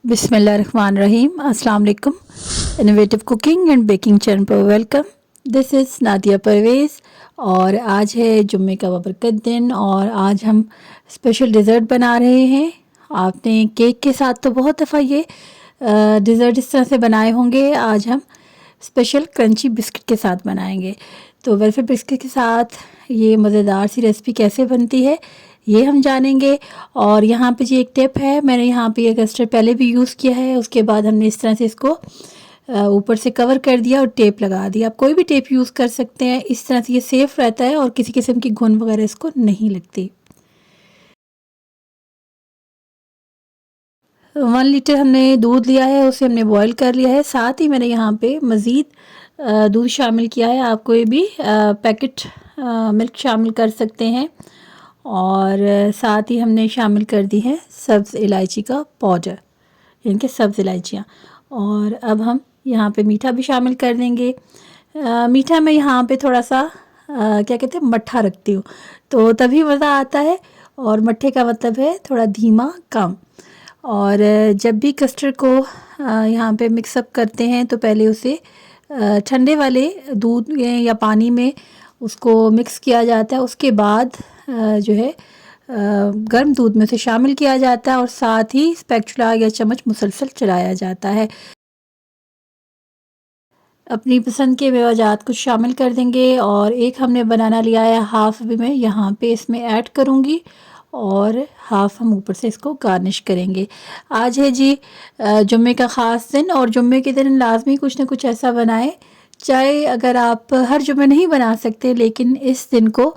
बिस्मिल्लाहिर्रहमानिर्रहीम। अस्सलाम वालेकुम। Innovative cooking and baking channel पर welcome. This is Nadia Parvez और आज है जुम्मे का बरकत दिन और आज हम स्पेशल डिज़र्ट बना रहे हैं। आपने केक के साथ तो बहुत दफ़ा ये डिज़र्ट इस तरह से बनाए होंगे। आज हम स्पेशल क्रंची बिस्किट के साथ बनाएंगे। तो वेलफेयर बिस्किट के साथ ये मज़ेदार सी रेसिपी कैसे बनती है ये हम जानेंगे। और यहाँ पे जी एक टिप है, मैंने यहाँ पे ये कस्टर्ड पहले भी यूज़ किया है, उसके बाद हमने इस तरह से इसको ऊपर से कवर कर दिया और टेप लगा दिया। आप कोई भी टेप यूज़ कर सकते हैं, इस तरह से ये सेफ़ रहता है और किसी किस्म की घुन वगैरह इसको नहीं लगती। 1 लीटर हमने दूध लिया है, उसे हमने बॉईल कर लिया है। साथ ही मैंने यहाँ पे मज़ीद दूध शामिल किया है। आप कोई भी पैकेट मिल्क शामिल कर सकते हैं। और साथ ही हमने शामिल कर दी है सब्ज़ इलायची का पाउडर, इनके सब्ज़ इलायचियाँ। और अब हम यहाँ पे मीठा भी शामिल कर देंगे। मीठा मैं यहाँ पे थोड़ा सा क्या कहते हैं मट्ठा रखती हूँ, तो तभी मज़ा आता है। और मट्ठे का मतलब है थोड़ा धीमा कम। और जब भी कस्टर्ड को यहाँ पे मिक्सअप करते हैं तो पहले उसे ठंडे वाले दूध में या पानी में उसको मिक्स किया जाता है। उसके बाद जो है गर्म दूध में उसे शामिल किया जाता है और साथ ही स्पैचुला या चम्मच मुसलसल चलाया जाता है। अपनी पसंद के मेवाजात कुछ शामिल कर देंगे। और एक हमने बनाना लिया है, हाफ़ भी मैं यहाँ पे इसमें ऐड करूँगी और हाफ़ हम ऊपर से इसको गार्निश करेंगे। आज है जी जुम्मे का ख़ास दिन और जुम्मे के दिन लाजमी कुछ ना कुछ ऐसा बनाएं। चाहे अगर आप हर जुम्मे नहीं बना सकते, लेकिन इस दिन को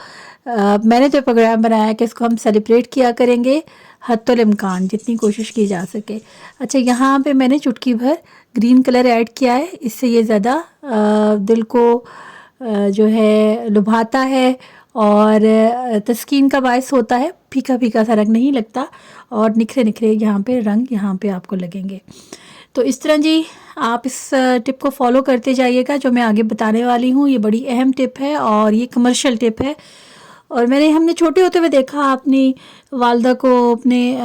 मैंने तो प्रोग्राम बनाया कि इसको हम सेलिब्रेट किया करेंगे हत्तुल इम्कान, जितनी कोशिश की जा सके। अच्छा, यहाँ पे मैंने चुटकी भर ग्रीन कलर ऐड किया है, इससे ये ज़्यादा दिल को जो है लुभाता है और तस्कीन का बायस होता है। फीका फीका सा रंग नहीं लगता और निखरे निखरे यहाँ पे रंग यहाँ पे आपको लगेंगे। तो इस तरह जी आप इस टिप को फॉलो करते जाइएगा जो मैं आगे बताने वाली हूँ। ये बड़ी अहम टिप है और ये कमर्शियल टिप है। और हमने छोटे होते हुए देखा अपनी वालदा को, अपने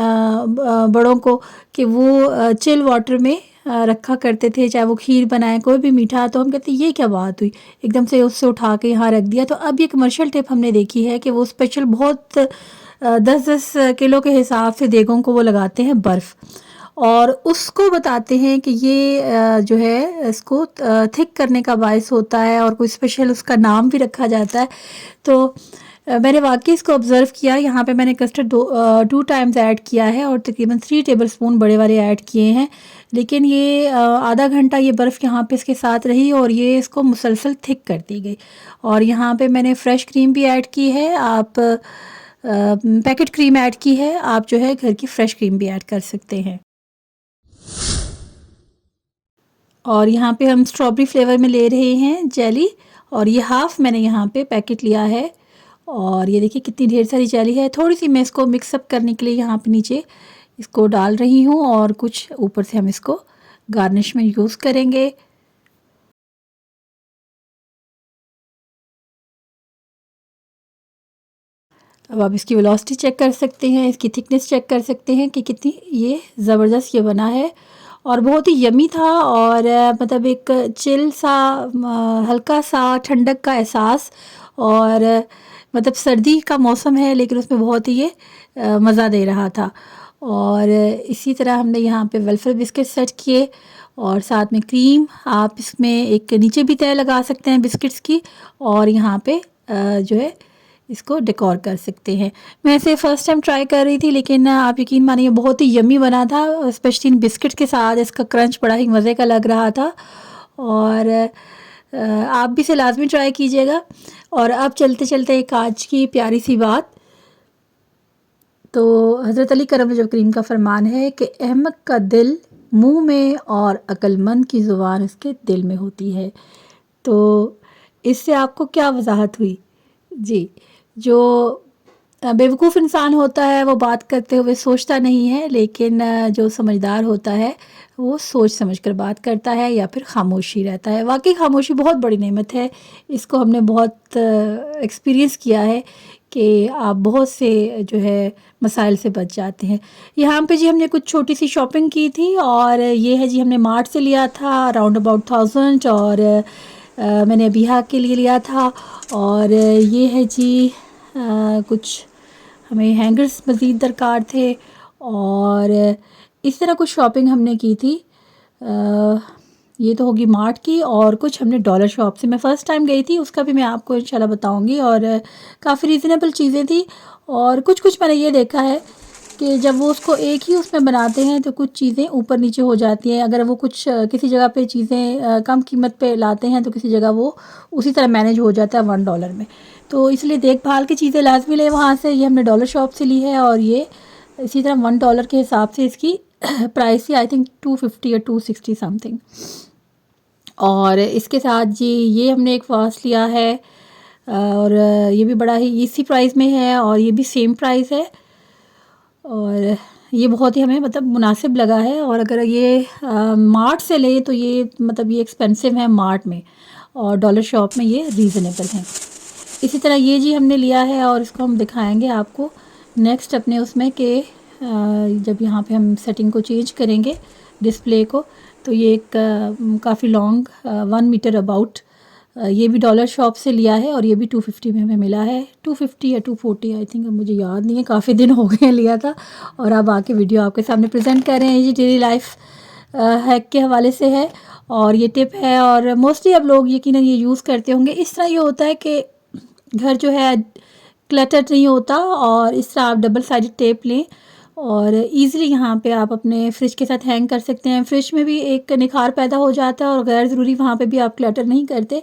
बड़ों को, कि वो चिल वाटर में रखा करते थे, चाहे वो खीर बनाए कोई भी मीठा। तो हम कहते ये क्या बात हुई, एकदम से उससे उठा के यहाँ रख दिया। तो अब ये कमर्शियल टिप हमने देखी है कि वो स्पेशल बहुत 10-10 किलो के हिसाब से देगों को वो लगाते हैं बर्फ़ और उसको बताते हैं कि ये जो है इसको थिक करने का बायस होता है और कोई स्पेशल उसका नाम भी रखा जाता है। तो मैंने वाकई इसको ऑब्ज़र्व किया। यहाँ पे मैंने कस्टर्ड 2 टाइम्स ऐड किया है और तकरीबन 3 टेबलस्पून बड़े वाले ऐड किए हैं। लेकिन ये आधा घंटा ये बर्फ़ यहाँ पे इसके साथ रही और ये इसको मुसलसल थिक करती गई। और यहाँ पे मैंने फ़्रेश क्रीम भी ऐड की है। आप पैकेट क्रीम ऐड की है, आप जो है घर की फ़्रेश क्रीम भी ऐड कर सकते हैं। और यहाँ पे हम स्ट्रॉबेरी फ्लेवर में ले रहे हैं जेली और ये हाफ़ मैंने यहाँ पे पैकेट लिया है। और ये देखिए कितनी ढेर सारी जेली है। थोड़ी सी मैं इसको मिक्सअप करने के लिए यहाँ पे नीचे इसको डाल रही हूँ और कुछ ऊपर से हम इसको गार्निश में यूज़ करेंगे। अब आप इसकी वेलोसिटी चेक कर सकते हैं, इसकी थिकनेस चेक कर सकते हैं कि कितनी ये ज़बरदस्त ये बना है और बहुत ही यमी था। और मतलब एक चिल सा हल्का सा ठंडक का एहसास। और मतलब सर्दी का मौसम है लेकिन उसमें बहुत ही ये मज़ा दे रहा था। और इसी तरह हमने यहाँ पे वेलफेयर बिस्किट सेट किए और साथ में क्रीम। आप इसमें एक नीचे भी तय लगा सकते हैं बिस्किट्स की और यहाँ पे जो है इसको डेकोर कर सकते हैं। मैं इसे फ़र्स्ट टाइम ट्राई कर रही थी लेकिन आप यकीन मानिए बहुत ही यम्मी बना था, स्पेशली इन बिस्किट्स के साथ इसका क्रंच बड़ा ही मज़े का लग रहा था। और आप भी इसे लाजमी ट्राई कीजिएगा। और अब चलते चलते एक आज की प्यारी सी बात, तो हज़रत अली करम वजह करीम का फरमान है कि अहमक का दिल मुंह में और अक्लमंद की ज़ुबान उसके दिल में होती है। तो इससे आपको क्या वजाहत हुई जी। जो बेवकूफ़ इंसान होता है वो बात करते हुए सोचता नहीं है, लेकिन जो समझदार होता है वो सोच समझ कर बात करता है या फिर खामोशी रहता है। वाकई खामोशी बहुत बड़ी नेमत है, इसको हमने बहुत एक्सपीरियंस किया है कि आप बहुत से जो है मसाइल से बच जाते हैं। यहाँ पे जी हमने कुछ छोटी सी शॉपिंग की थी और ये है जी हमने मार्ट से लिया था अराउंड अबाउट 1000 और मैंने अबिहा के लिए लिया था। और ये है जी कुछ हमें हैंगर्स मज़ीद दरकार थे और इस तरह कुछ शॉपिंग हमने की थी। ये तो होगी मार्ट की और कुछ हमने डॉलर शॉप से, मैं फ़र्स्ट टाइम गई थी, उसका भी मैं आपको इंशाल्लाह बताऊंगी। और काफ़ी रीज़नेबल चीज़ें थी और कुछ मैंने ये देखा है कि जब वो उसको एक ही उसमें बनाते हैं तो कुछ चीज़ें ऊपर नीचे हो जाती हैं। अगर वो कुछ किसी जगह पे चीज़ें कम कीमत पे लाते हैं तो किसी जगह वो उसी तरह मैनेज हो जाता है $1 में। तो इसलिए देखभाल की चीज़ें लाजमी लें वहाँ से। ये हमने डॉलर शॉप से ली है और ये इसी तरह $1 के हिसाब से इसकी प्राइस थी, आई थिंक 250 या 260 समथिंग। और इसके साथ जी ये हमने एक वास लिया है और ये भी बड़ा ही इसी प्राइस में है और ये भी सेम प्राइस है और ये बहुत ही हमें मतलब मुनासिब लगा है। और अगर ये मार्ट से ले तो ये मतलब ये एक्सपेंसिव है मार्ट में और डॉलर शॉप में ये रीज़नेबल हैं। इसी तरह ये जी हमने लिया है और इसको हम दिखाएंगे आपको नेक्स्ट अपने उसमें कि जब यहाँ पे हम सेटिंग को चेंज करेंगे डिस्प्ले को, तो ये एक काफ़ी लॉन्ग 1 मीटर अबाउट ये भी डॉलर शॉप से लिया है और ये भी 250 में हमें मिला है, 250 या 240 आई थिंक, अब मुझे याद नहीं है, काफ़ी दिन हो गए लिया था। और अब आके वीडियो आपके सामने प्रेजेंट कर रहे हैं। ये डेली लाइफ हैक के हवाले से है और ये टिप है और मोस्टली अब लोग यकीनन ये यूज़ करते होंगे। इस तरह ये होता है कि घर जो है क्लटर्ड नहीं होता और इस तरह आप डबल साइडेड टेप लें और इजीली यहाँ पे आप अपने फ्रिज के साथ हैंग कर सकते हैं। फ्रिज में भी एक निखार पैदा हो जाता है और गैर ज़रूरी वहाँ पे भी आप क्लटर नहीं करते।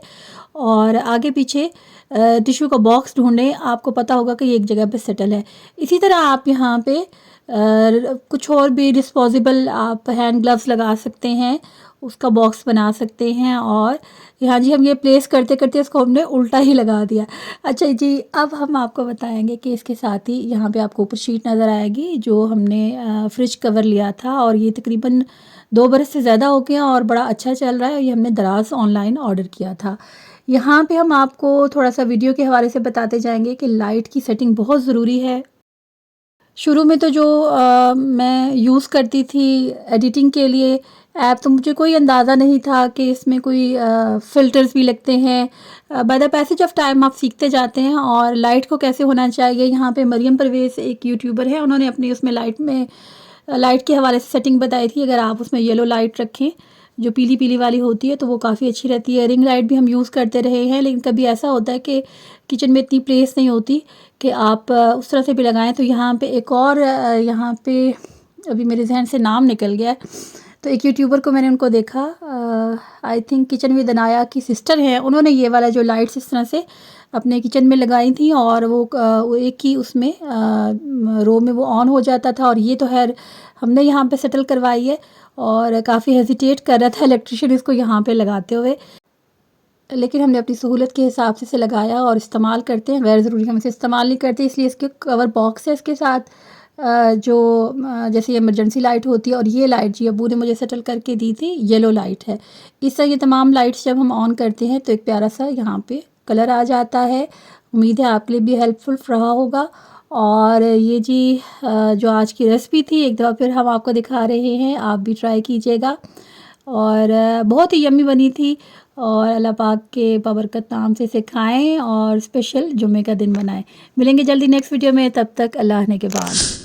और आगे पीछे टिश्यू का बॉक्स ढूंढें, आपको पता होगा कि ये एक जगह पे सेटल है। इसी तरह आप यहाँ पे कुछ और भी डिस्पोजेबल आप हैंड ग्लव्स लगा सकते हैं, उसका बॉक्स बना सकते हैं। और यहाँ जी हम ये प्लेस करते करते इसको हमने उल्टा ही लगा दिया। अच्छा जी, अब हम आपको बताएंगे कि इसके साथ ही यहाँ पे आपको ऊपर शीट नज़र आएगी जो हमने फ्रिज कवर लिया था और ये तकरीबन 2 बरस से ज़्यादा हो गया और बड़ा अच्छा चल रहा है। ये हमने दराज ऑनलाइन ऑर्डर किया था। यहाँ पे हम आपको थोड़ा सा वीडियो के हवाले से बताते जाएंगे कि लाइट की सेटिंग बहुत ज़रूरी है। शुरू में तो जो मैं यूज़ करती थी एडिटिंग के लिए ऐप, तो मुझे कोई अंदाज़ा नहीं था कि इसमें कोई फ़िल्टर्स भी लगते हैं। By the passage of time आप सीखते जाते हैं और लाइट को कैसे होना चाहिए। यहाँ पे मरियम परवेज़ एक यूट्यूबर है, उन्होंने अपनी उसमें लाइट के हवाले से सेटिंग बताई थी। अगर आप उसमें येलो लाइट रखें जो पीली पीली वाली होती है तो वो काफ़ी अच्छी रहती है। रिंग लाइट भी हम यूज़ करते रहे हैं, लेकिन कभी ऐसा होता है कि किचन में इतनी प्लेस नहीं होती कि आप उस तरह से भी लगाएं। तो यहाँ पे एक और यहाँ पे अभी मेरे जहन से नाम निकल गया है, तो एक यूट्यूबर को मैंने उनको देखा, I think kitchen with Anaya की सिस्टर हैं, उन्होंने ये वाला जो लाइट्स इस तरह से अपने किचन में लगाई थी और वो एक ही उसमें रो में वो ऑन हो जाता था। और ये तो खैर हमने यहाँ पे सेटल करवाई है और काफ़ी हेजिटेट कर रहा था इलेक्ट्रिशियन इसको यहाँ पे लगाते हुए, लेकिन हमने अपनी सहूलत के हिसाब से इसे लगाया और इस्तेमाल करते हैं। गैर ज़रूरी हम इसे इस्तेमाल नहीं करते, इसलिए इसके कवर बॉक्स है इसके साथ जो जैसे इमरजेंसी लाइट होती है। और ये लाइट जी अबू ने मुझे सेटल करके दी थी, येलो लाइट है। इस तरह ये तमाम लाइट्स जब हम ऑन करते हैं तो एक प्यारा सा यहाँ पे कलर आ जाता है। उम्मीद है आपके लिए भी हेल्पफुल रहा होगा। और ये जी जो आज की रेसिपी थी एक दफ़ा फिर हम आपको दिखा रहे हैं, आप भी ट्राई कीजिएगा और बहुत ही यम्मी बनी थी। और अल्लाह पाक के बाबरकत नाम से इसे खाएँ और स्पेशल जुम्मे का दिन बनाएं। मिलेंगे जल्दी नेक्स्ट वीडियो में, तब तक अल्लाह ने के बाद।